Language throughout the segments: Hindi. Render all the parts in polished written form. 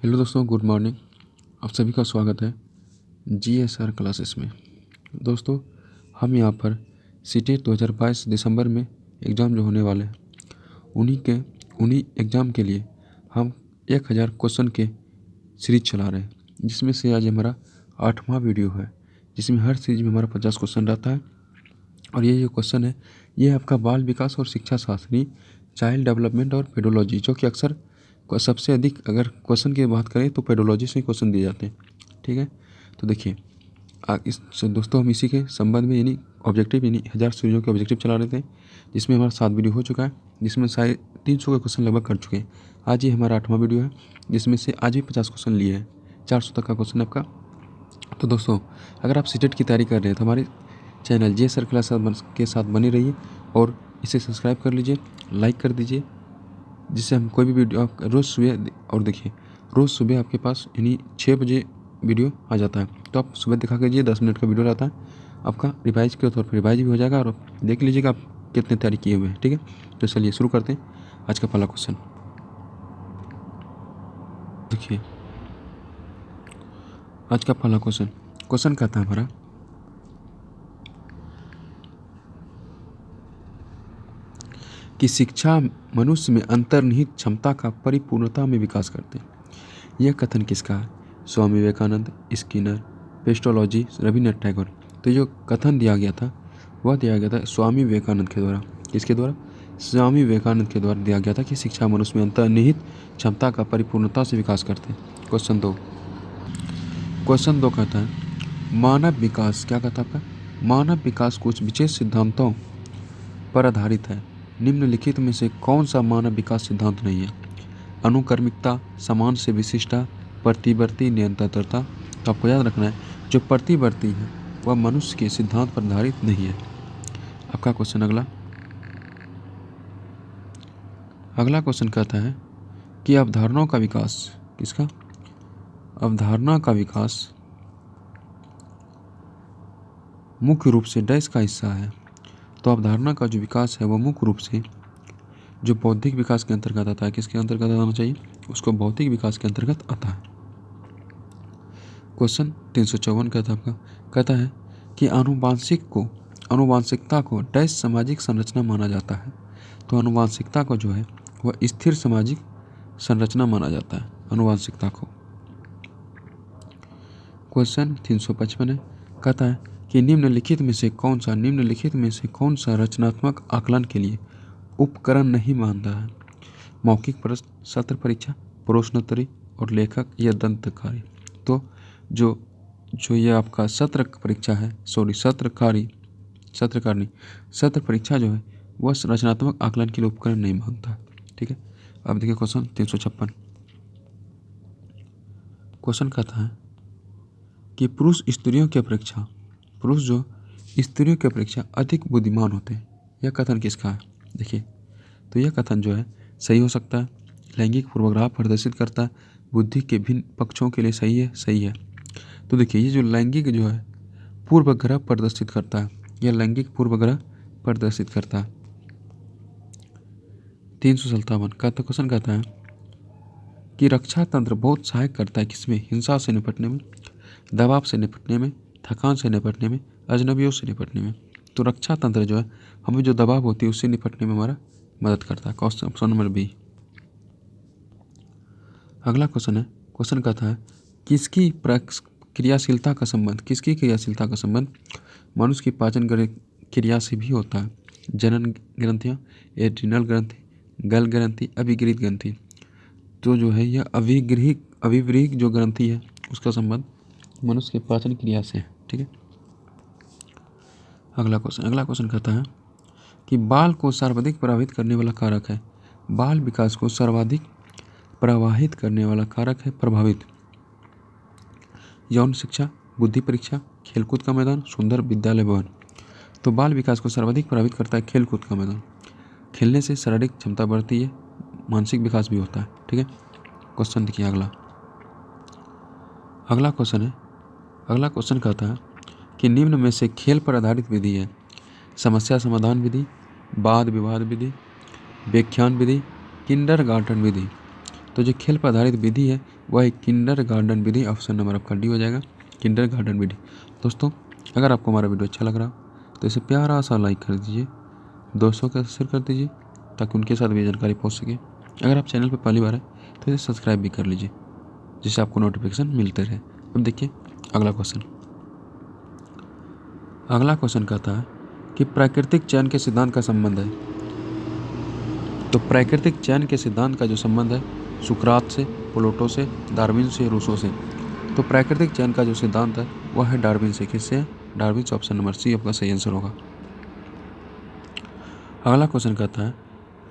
हेलो दोस्तों, गुड मॉर्निंग। आप सभी का स्वागत है GSR क्लासेस में। दोस्तों, हम यहाँ पर सीटेट 2022 दिसंबर में एग्ज़ाम जो होने वाले हैं उन्हीं एग्ज़ाम के लिए हम 1000 क्वेश्चन के सीरीज चला रहे हैं, जिसमें से आज हमारा 8वां वीडियो है, जिसमें हर सीरीज में हमारा 50 क्वेश्चन रहता है। और ये जो क्वेश्चन है ये आपका बाल विकास और शिक्षा शास्त्री, चाइल्ड डेवलपमेंट और पेडोलॉजी, जो कि अक्सर सबसे अधिक अगर क्वेश्चन की बात करें तो पेडोलॉजी से क्वेश्चन दिए जाते हैं। ठीक है, तो देखिए दोस्तों, हम इसी के संबंध में यानी ऑब्जेक्टिव यानी 1000 सीरीजों के ऑब्जेक्टिव चला रहे थे, जिसमें हमारा 7 वीडियो हो चुका है, जिसमें 350 के क्वेश्चन लगभग कर चुके हैं। आज ये हमारा 8वां वीडियो है, जिसमें से आज भी 50 क्वेश्चन लिए हैं। 400 तक का क्वेश्चन है आपका। तो दोस्तों, अगर आप सीटेट की तैयारी कर रहे हैं तो हमारे चैनल GSR क्लास के साथ बने रहिए और इसे सब्सक्राइब कर लीजिए, लाइक कर दीजिए, जिससे हम कोई भी वीडियो आप रोज़ सुबह, और देखिए रोज़ सुबह आपके पास यानी 6 बजे वीडियो आ जाता है, तो आप सुबह दिखा कीजिए। 10 मिनट का वीडियो रहता है आपका, रिवाइज के तौर पर रिवाइज भी हो जाएगा और देख लीजिएगा आप कितने तैयारी किए हुए हैं। ठीक है, तो चलिए शुरू करते हैं आज का पहला क्वेश्चन। देखिए आज का पहला क्वेश्चन कहता है हमारा कि शिक्षा मनुष्य में अंतर्निहित क्षमता का परिपूर्णता में विकास करते हैं। यह कथन किसका है? Swami Vivekananda, Skinner, pestology, Rabindranath Tagore. तो जो कथन दिया गया था वह दिया गया था स्वामी विवेकानंद के द्वारा। किसके द्वारा? स्वामी विवेकानंद के द्वारा दिया गया था कि शिक्षा मनुष्य में अंतर्निहित क्षमता का परिपूर्णता से विकास करते हैं। क्वेश्चन 2 कहता है मानव विकास, क्या कहता है आपका? मानव विकास कुछ विशेष सिद्धांतों पर आधारित है। निम्नलिखित में से कौन सा मानव विकास सिद्धांत नहीं है? अनुक्रमिकता, समान से विशिष्टता, प्रतिवर्ती निरंतरता। तो आपको याद रखना है जो प्रतिवर्ती है वह मनुष्य के सिद्धांत पर आधारित नहीं है। आपका क्वेश्चन अगला क्वेश्चन कहता है कि अवधारणाओं का विकास, किसका? अवधारणा का विकास मुख्य रूप से डैश का हिस्सा है। तो अवधारणा का जो विकास है वह मुख्य रूप से जो बौद्धिक विकास के अंतर्गत आता है, किसके अंतर्गत आना चाहिए? उसको भौतिक विकास के अंतर्गत आता है। क्वेश्चन 354 कहता है कि आनुवांशिकता को डैश सामाजिक संरचना माना जाता है। तो आनुवांशिकता को जो है वह स्थिर सामाजिक संरचना माना जाता है, आनुवांशिकता को। क्वेश्चन 355 है, कहता है कि निम्नलिखित में से कौन सा रचनात्मक आकलन के लिए उपकरण नहीं मानता है? मौखिक प्रश्न, सत्र परीक्षा, प्रश्नोत्तरी और लेखक या दंतकारी। तो जो ये आपका सत्र परीक्षा है, सत्र परीक्षा जो है वह रचनात्मक आकलन के लिए उपकरण नहीं मानता। ठीक है, अब देखिए क्वेश्चन 356। क्वेश्चन कहता है कि पुरुष स्त्रियों की अपेक्षा अधिक बुद्धिमान होते हैं। यह कथन किसका है? देखिए, तो यह कथन जो है सही हो सकता है, लैंगिक पूर्वाग्रह प्रदर्शित करता है, बुद्धि के भिन्न पक्षों के लिए सही है। तो देखिए ये जो लैंगिक जो है पूर्वाग्रह प्रदर्शित करता है, यह लैंगिक पूर्वाग्रह प्रदर्शित करता है। 357 का तो क्वेश्चन कहता है कि रक्षा तंत्र बहुत सहायक करता है किसमें? हिंसा से निपटने में, दबाव से निपटने में, थकान से निपटने में, अजनबियों से निपटने में। तो रक्षा तंत्र जो है हमें जो दबाव होती है उससे निपटने में हमारा मदद करता है। Option number B. अगला क्वेश्चन कहता है किसकी क्रियाशीलता का संबंध मनुष्य की पाचन क्रिया से भी होता है? जनन ग्रंथियाँ, एड्रिनल ग्रंथि, गल ग्रंथि, अभिगृहित ग्रंथि। तो जो है यह अभिवृहिक जो ग्रंथि है उसका संबंध मनुष्य के पाचन क्रिया से है। ठीक है, अगला क्वेश्चन कहता है कि बाल को सर्वाधिक प्रभावित करने वाला कारक है। बाल विकास को सर्वाधिक प्रभावित करने वाला कारक है प्रभावित। यौन शिक्षा, बुद्धि परीक्षा, खेलकूद का मैदान, सुंदर विद्यालय भवन। तो बाल विकास को सर्वाधिक प्रभावित करता है खेलकूद का मैदान। खेलने से शारीरिक क्षमता बढ़ती है, मानसिक विकास भी होता है। ठीक है, क्वेश्चन देखिए अगला क्वेश्चन कहता है कि निम्न में से खेल पर आधारित विधि है? समस्या समाधान विधि, वाद विवाद विधि, व्याख्यान विधि, किंडरगार्टन विधि। तो जो खेल पर आधारित विधि है वह है किंडरगार्टन विधि। ऑप्शन नंबर आपका डी हो जाएगा, किंडरगार्टन विधि। दोस्तों अगर आपको हमारा वीडियो अच्छा लग रहा हो तो इसे प्यारा सा लाइक कर दीजिए, दोस्तों के साथ शेयर कर दीजिए ताकि उनके साथ भी जानकारी पहुंच सके। अगर आप चैनल पर पहली बार है तो इसे सब्सक्राइब भी कर लीजिए जिससे आपको नोटिफिकेशन मिलते रहे। अब देखिए अगला क्वेश्चन। अगला क्वेश्चन कहता है कि प्राकृतिक चयन के सिद्धांत का संबंध है। तो प्राकृतिक चयन के सिद्धांत का जो संबंध है सुकरात से, प्लेटो से, डार्विन से, रूसो से। तो प्राकृतिक चयन का जो सिद्धांत है वह है डार्विन से। किससे? डार्विन से। ऑप्शन नंबर सी आपका सही आंसर होगा। अगला क्वेश्चन कहता है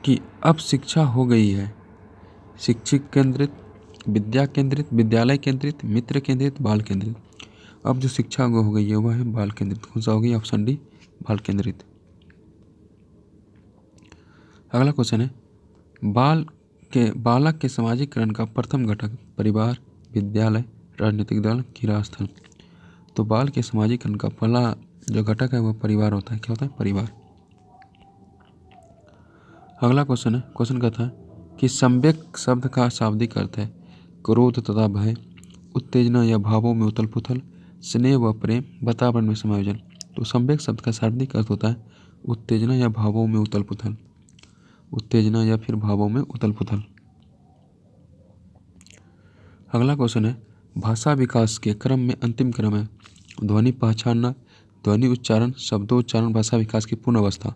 कि अब शिक्षा हो गई है शिक्षक केंद्रित, विद्या केंद्रित, विद्यालय केंद्रित, मित्र केंद्रित, बाल केंद्रित। अब जो शिक्षा हो गई है वह है बाल केंद्रित। कौन सा होगी? ऑप्शन डी बाल केंद्रित। अगला क्वेश्चन है बालक के सामाजिकरण का प्रथम घटक परिवार, विद्यालय, राजनीतिक दल, क्रीड़ा स्थल। तो बाल के सामाजिकरण का पहला जो घटक है वह परिवार होता है। क्या होता है? परिवार। अगला क्वेश्चन है, क्वेश्चन कहता है कि संवेग शब्द का शाब्दिक अर्थ है क्रोध तथा भय, उत्तेजना या भावों में उथल पुथल, स्नेह व प्रेम, वातावरण में समायोजन। तो संवेग शब्द का शाब्दिक अर्थ होता है उत्तेजना या भावों में उथल पुथल, उत्तेजना या फिर भावों में उथल पुथल। अगला क्वेश्चन है भाषा विकास के क्रम में अंतिम क्रम है ध्वनि पहचानना, ध्वनि उच्चारण, शब्दोच्चारण, भाषा विकास की पूर्ण अवस्था।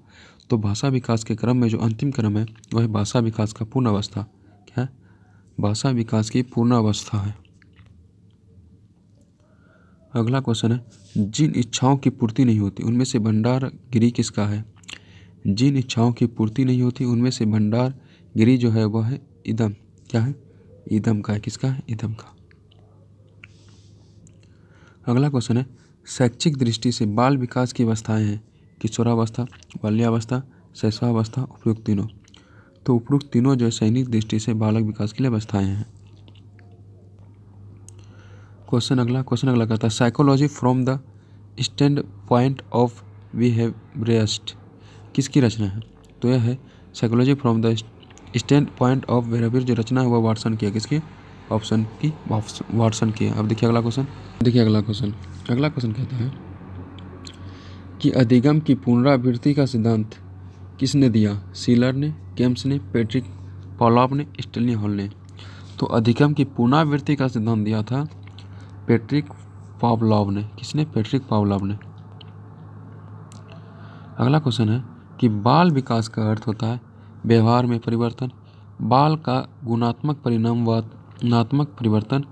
तो भाषा विकास के क्रम में जो अंतिम क्रम है वह भाषा विकास का पूर्ण अवस्था। क्या है? भाषा विकास की पूर्ण अवस्था है। अगला क्वेश्चन है जिन इच्छाओं की पूर्ति नहीं होती उनमें से भंडार गिरी किसका है? जिन इच्छाओं की पूर्ति नहीं होती उनमें से भंडार गिरी जो है वह है इदम। क्या है? इदम का है। किसका है? इदम का। अगला क्वेश्चन है शैक्षिक दृष्टि से बाल विकास की अवस्थाएं हैं किशोरावस्था, बाल्यावस्था, शैशवावस्था, उपयुक्त तीनों। तो उपयुक्त तीनों जो सैनिक दृष्टि से बालक विकास के लिए अवस्थाएं हैं। क्वेश्चन अगला कहता है psychology from the stand point of behaviourist किसकी रचना है? तो यह है psychology from the stand point of behaviour. जो रचना है वह वाटसन की है। किसकी? ऑप्शन की वाटसन की है। अब देखिए अगला क्वेश्चन। अगला क्वेश्चन कहता है कि अधिगम की पुनरावृत्ति का सिद्धांत किसने दिया? सीलर ने, केम्स ने, पैट्रिक पावलोव ने, स्टैनली हॉल ने। तो अधिगम की पुनरावृत्ति का सिद्धांत दिया था पैट्रिक पावलोव ने। किसने? पैट्रिक पावलोव ने। अगला क्वेश्चन है कि बाल विकास का अर्थ होता है व्यवहार में परिवर्तन, बाल का गुणात्मक परिणाम व गुणात्मक परिवर्तन,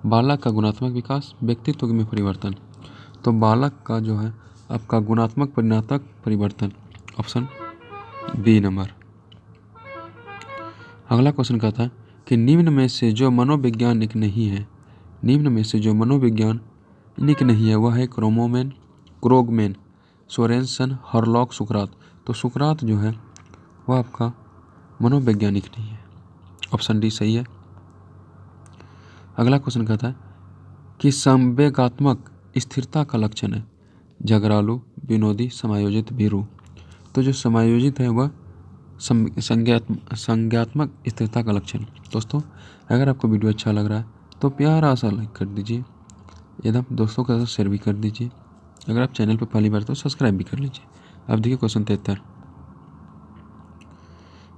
बालक का गुणात्मक विकास, व्यक्तित्व में परिवर्तन। तो बालक का जो है आपका गुणात्मक परिणात्मक परिवर्तन। Option B number. अगला क्वेश्चन कहता है कि निम्न में से जो मनोवैज्ञानिक नहीं है, निम्न में से जो मनोवैज्ञानिक नहीं है वह है क्रोगमेन, सोरेनसन, हरलॉक, सुकरात। तो सुकरात जो है वह आपका मनोवैज्ञानिक नहीं है। ऑप्शन डी सही है। अगला क्वेश्चन कहता है कि संवेगात्मक स्थिरता का लक्षण है झगड़ालू, विनोदी, समायोजित, भीरू। तो जो समायोजित है वह संज्ञात्मक स्थिरता का लक्षण। दोस्तों अगर आपको वीडियो अच्छा लग रहा है तो प्यारा सा लाइक कर दीजिए, एकदम दोस्तों के साथ शेयर भी कर दीजिए। अगर आप चैनल पर पहली बार तो सब्सक्राइब भी कर लीजिए। अब देखिए क्वेश्चन 73।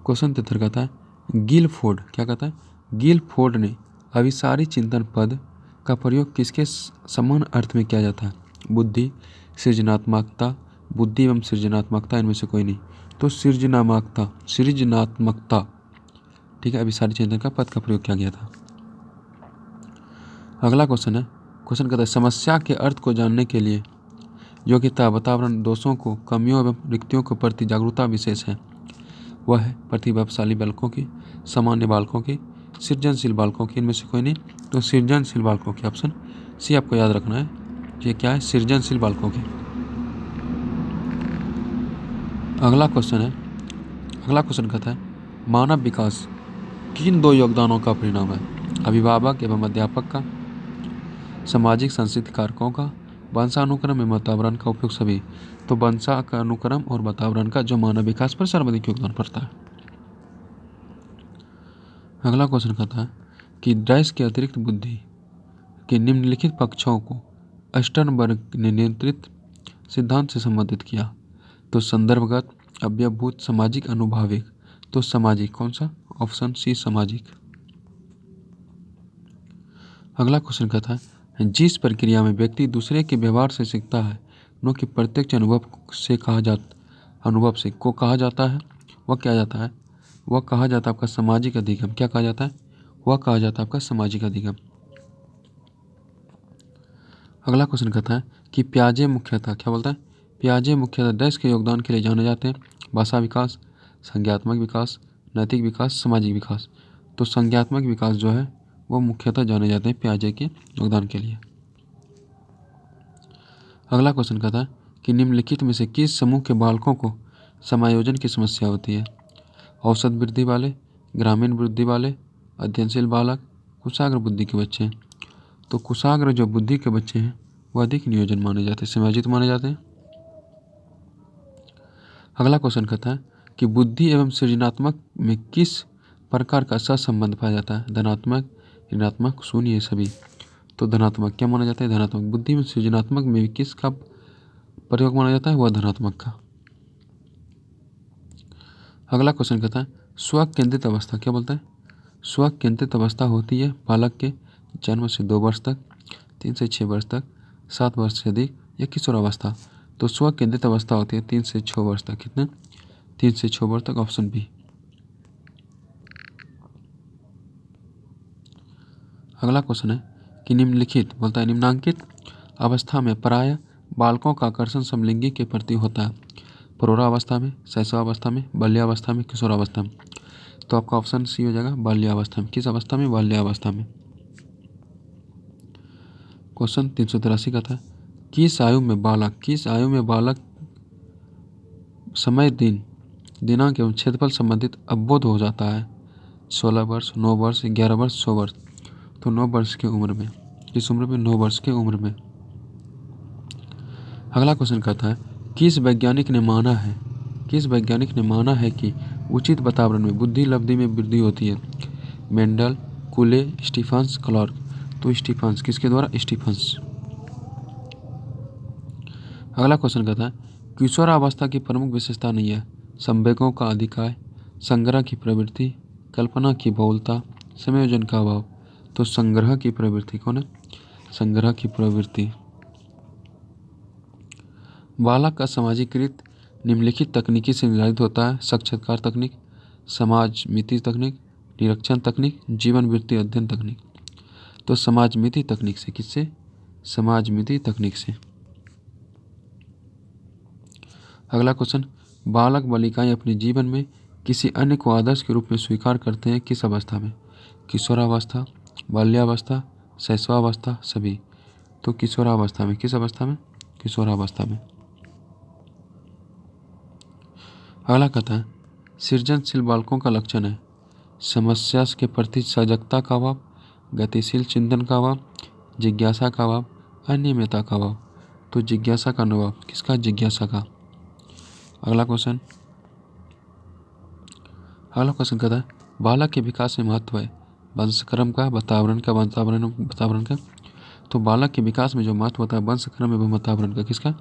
क्वेश्चन 73 कहता है गिलफोर्ड। क्या कहता है? गिलफोर्ड ने अभिसारी चिंतन पद का प्रयोग किसके समान अर्थ में किया जाता है? बुद्धि, सृजनात्मकता, बुद्धि एवं सृजनात्मकता, इनमें से कोई नहीं। तो सृजनात्मकता ठीक है, अभिसारी चिंतन का पद का प्रयोग किया गया था। अगला क्वेश्चन है, क्वेश्चन कहता है समस्या के अर्थ को जानने के लिए योग्यता, वातावरण, दोषों को, कमियों एवं रिक्तियों के प्रति जागरूकता विशेष है। वह है प्रतिभाशाली बालकों की, सामान्य बालकों की, सृजनशील बालकों की, इनमें से कोई नहीं। तो सृजनशील बालकों की। ऑप्शन सी आपको याद रखना है। ये क्या है? सृजनशील बालकों की। अगला क्वेश्चन कहता है मानव विकास किन दो योगदानों का परिणाम है? अभिभावक एवं अध्यापक का, सामाजिक संस्कृति कारकों का, वंशानुक्रम एवं वातावरण का, उपयोग सभी। तो वंशानुक्रम और वातावरण का जो मानव विकास पर सर्वाधिक योगदान पड़ता है। अगला क्वेश्चन कहता है कि डैश के अतिरिक्त बुद्धि के निम्नलिखित पक्षों को स्टर्नबर्ग ने नियंत्रित सिद्धांत से संबंधित किया। तो संदर्भगत, अवयवभूत, सामाजिक, अनुभाविक। तो सामाजिक कौन सा? ऑप्शन सी सामाजिक। अगला क्वेश्चन कहता है जिस प्रक्रिया में व्यक्ति दूसरे के व्यवहार से सीखता है न कि प्रत्यक्ष अनुभव से कहा जाता है वह क्या जाता है? वह कहा जाता है आपका सामाजिक अधिगम। क्या कहा जाता है? वह कहा जाता है आपका सामाजिक अधिगम। अगला क्वेश्चन कहता है कि पियाजे मुख्यतः क्या बोलता है? पियाजे मुख्यतः डैश के योगदान के लिए जाने जाते हैं। भाषा विकास, संज्ञात्मक विकास, नैतिक विकास, सामाजिक विकास। तो संज्ञात्मक विकास जो है वो मुख्यतः जाने जाते हैं पियाजे के योगदान के लिए। अगला क्वेश्चन कहता है कि निम्नलिखित में से किस समूह के बालकों को समायोजन की समस्या होती है? औसत वृद्धि वाले, ग्रामीण वृद्धि वाले, अध्ययनशील बालक, कुशाग्र बुद्धि के बच्चे हैं। तो कुशाग्र जो बुद्धि के बच्चे हैं वो अधिक नियोजन माने जाते हैं, समायोजित माने जाते हैं। अगला क्वेश्चन कहता है कि बुद्धि एवं सृजनात्मक में किस प्रकार का सहसंबंध पाया जाता है? धनात्मक, ऋणात्मक, शून्य, ये सभी। तो धनात्मक क्या माना जाता है? धनात्मक। बुद्धि में सृजनात्मक में किसका प्रयोग माना जाता है? वह धनात्मक का। अगला क्वेश्चन कहता है स्व केंद्रित अवस्था क्या बोलता है? स्व केंद्रित अवस्था होती है बालक के जन्म से 2 वर्ष तक, 3 से 6 वर्ष तक, 7 वर्ष से अधिक, या किशोरावस्था। तो स्व केंद्रित अवस्था होती है 3 से 6 वर्ष तक। कितने? 3 से 6 वर्ष तक, ऑप्शन बी। अगला क्वेश्चन है कि निम्नलिखित बोलता है निम्नांकित अवस्था में प्राय बालकों का आकर्षण समलिंगी के प्रति होता है। प्रौढ़ावस्था में, शैशवावस्था में, बाल्यावस्था में, किशोरावस्था में। तो आपका ऑप्शन सी हो जाएगा बाल्यावस्था में। किस अवस्था में? बाल्यावस्था में। क्वेश्चन 383 का था किस आयु में बालक समय, दिन, दिनांक एवं क्षेत्रफल संबंधित अवबोध हो जाता है? 16 वर्ष, 9 वर्ष, 11 वर्ष, 100 वर्ष। तो 9 वर्ष की उम्र में। किस उम्र में? 9 वर्ष की उम्र में। अगला क्वेश्चन कहता है किस वैज्ञानिक ने माना है कि उचित वातावरण में बुद्धि लब्धि में वृद्धि होती है? मेंडल, कुले, स्टीफन्स, क्लार्क। तो स्टीफन्स। किसके द्वारा? स्टीफन्स। अगला क्वेश्चन कहता है किशोरावस्था की प्रमुख विशेषता नहीं है? संवेगों का अधिकार, संग्रह की प्रवृत्ति, कल्पना की बहुलता, संयोजन का अभाव। तो संग्रह की प्रवृत्ति। कौन है? संग्रह की प्रवृत्ति। बालक का सामाजिकृत निम्नलिखित तकनीकी से निर्धारित होता है? साक्षात्कार तकनीक, समाज मिति तकनीक, निरीक्षण तकनीक, जीवन वृत्ति अध्ययन तकनीक। तो समाज मिति तकनीक से। किससे? समाज मिति तकनीक से। अगला क्वेश्चन बालक बालिकाएं अपने जीवन में किसी अन्य को आदर्श के रूप में स्वीकार करते हैं किस अवस्था में? किशोरावस्था, बाल्यावस्था, शैशवावस्था, सभी। तो किशोरावस्था में। किस अवस्था में? किशोरावस्था में। अगला कहता है सृजनशील बालकों का लक्षण है? समस्या के प्रति सजगता का अभाव, गतिशील चिंतन का अभाव, जिज्ञासा का अभाव, अनियमितता का अभाव। तो जिज्ञासा का अभाव। किसका? जिज्ञासा का। अगला क्वेश्चन कहता है बालक के विकास में महत्व है वंशक्रम का, वातावरण का। तो बालक के विकास में जो महत्व होता है वंशक्रम एवं वातावरण का। किसका?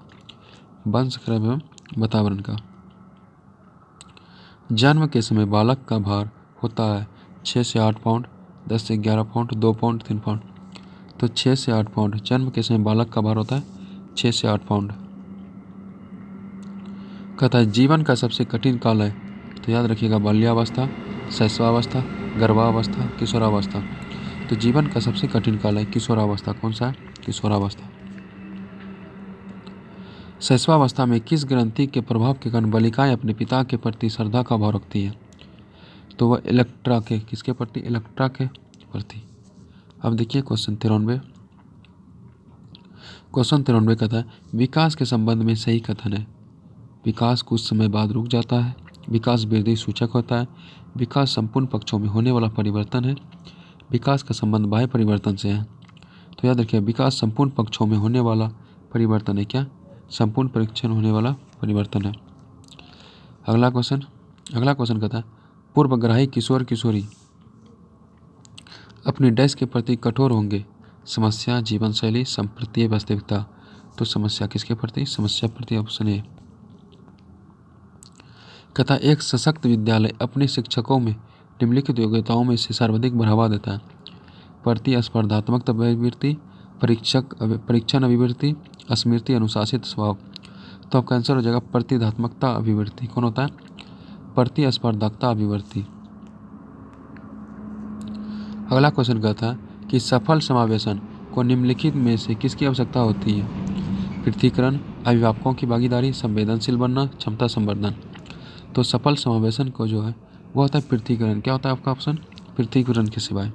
वंशक्रम एवं वातावरण का। जन्म के समय बालक का भार होता है 6 से 8 पाउंड, 10 से 11 पाउंड, 2 पाउंड, 3 पाउंड। तो 6 से 8 पाउंड जन्म के समय बालक का भार होता है 6 से 8 पाउंड। कहता है जीवन का सबसे कठिन काल है? तो याद रखिएगा बाल्यावस्था, शैशवावस्था, गर्भावस्था, किशोरावस्था। तो जीवन का सबसे कठिन काल है किशोरावस्था। कौन सा है? किशोरावस्था। शैशवावस्था में किस ग्रंथि के प्रभाव के कारण बालिकाएं अपने पिता के प्रति श्रद्धा का भाव रखती है? तो वह इलेक्ट्रा के। किसके प्रति? इलेक्ट्रा के प्रति। अब देखिए क्वेश्चन 93 कहता है विकास के संबंध में सही कथन है? विकास कुछ समय बाद रुक जाता है, विकास वृद्धि सूचक होता है, विकास संपूर्ण पक्षों में होने वाला परिवर्तन है, विकास का संबंध बाह्य परिवर्तन से है। तो याद रखिए विकास संपूर्ण पक्षों में होने वाला परिवर्तन है। क्या? संपूर्ण परीक्षण होने वाला परिवर्तन है। अगला क्वेश्चन कहता है पूर्वग्राही किशोर किशोरी अपने डैश के प्रति कठोर होंगे। समस्या, जीवन शैली, संप्रति, वास्तविकता। तो समस्या किसके प्रति? समस्या प्रति, ऑप्शन ए। कहता एक सशक्त विद्यालय अपने शिक्षकों में निम्नलिखित योग्यताओं में से सर्वाधिक बढ़ावा देता है। प्रतिस्पर्धात्मक अभिवृत्ति, परीक्षण अभिवृत्ति, स्मृति, अनुशासित स्वभाव। तो आपका आंसर हो जाएगा प्रतिधात्मकता अभिवृत्ति। कौन होता है? प्रतिस्पर्धात्मकता अभिवृत्ति। अगला क्वेश्चन कहता है कि सफल समावेशन को निम्नलिखित में से किसकी आवश्यकता होती है? पृथक्करण, अभिभावकों की भागीदारी, संवेदनशील बनना, क्षमता संवर्धन। तो सफल समावेशन को जो है वो होता है पृथक्करण। क्या होता है आपका ऑप्शन? पृथक्करण के सिवाय।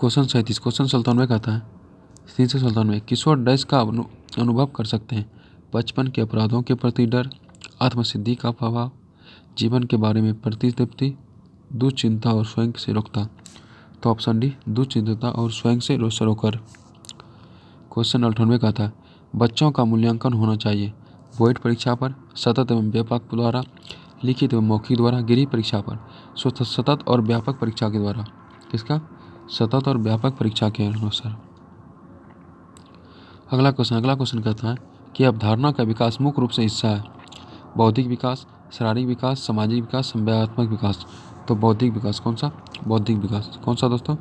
क्वेश्चन 37, क्वेश्चन 97 कहता है 397, किशोर डैश का अनुभव कर सकते हैं। बचपन के अपराधों के प्रति डर, आत्मसिद्धि का प्रभाव, जीवन के बारे में प्रतितृप्ति, दुश्चिंता और स्वयं से रोकता। तो ऑप्शन डी, दुश्चिंतता और स्वयं से रोकर। क्वेश्चन 98 कहता है बच्चों का मूल्यांकन होना चाहिए। बोर्ड परीक्षा पर, सतत एवं व्यापक द्वारा, लिखित एवं मौखिक द्वारा, गृह परीक्षा पर। सतत और व्यापक परीक्षा के द्वारा। किसका? सतत और व्यापक परीक्षा के अनुसार। अगला क्वेश्चन कहता है कि अवधारणा का विकास मुख्य रूप से हिस्सा है। बौद्धिक विकास, शारीरिक विकास, सामाजिक विकास, संज्ञानात्मक विकास। तो बौद्धिक विकास। कौन सा? बौद्धिक विकास। कौन सा दोस्तों?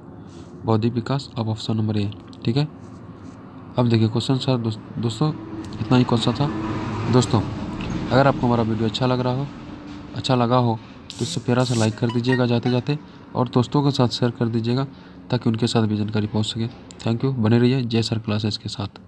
बौद्धिक विकास। अब ऑप्शन नंबर ए। ठीक है, अब देखिए क्वेश्चन सर दोस्तों इतना ही क्वेश्चन था। दोस्तों अगर आपको हमारा वीडियो अच्छा लगा हो तो इससे प्यारा सा लाइक कर दीजिएगा जाते जाते, और दोस्तों के साथ शेयर कर दीजिएगा ताकि उनके साथ भी जानकारी पहुंच सके। Thank you. बने रहिए JSR क्लासेस के साथ।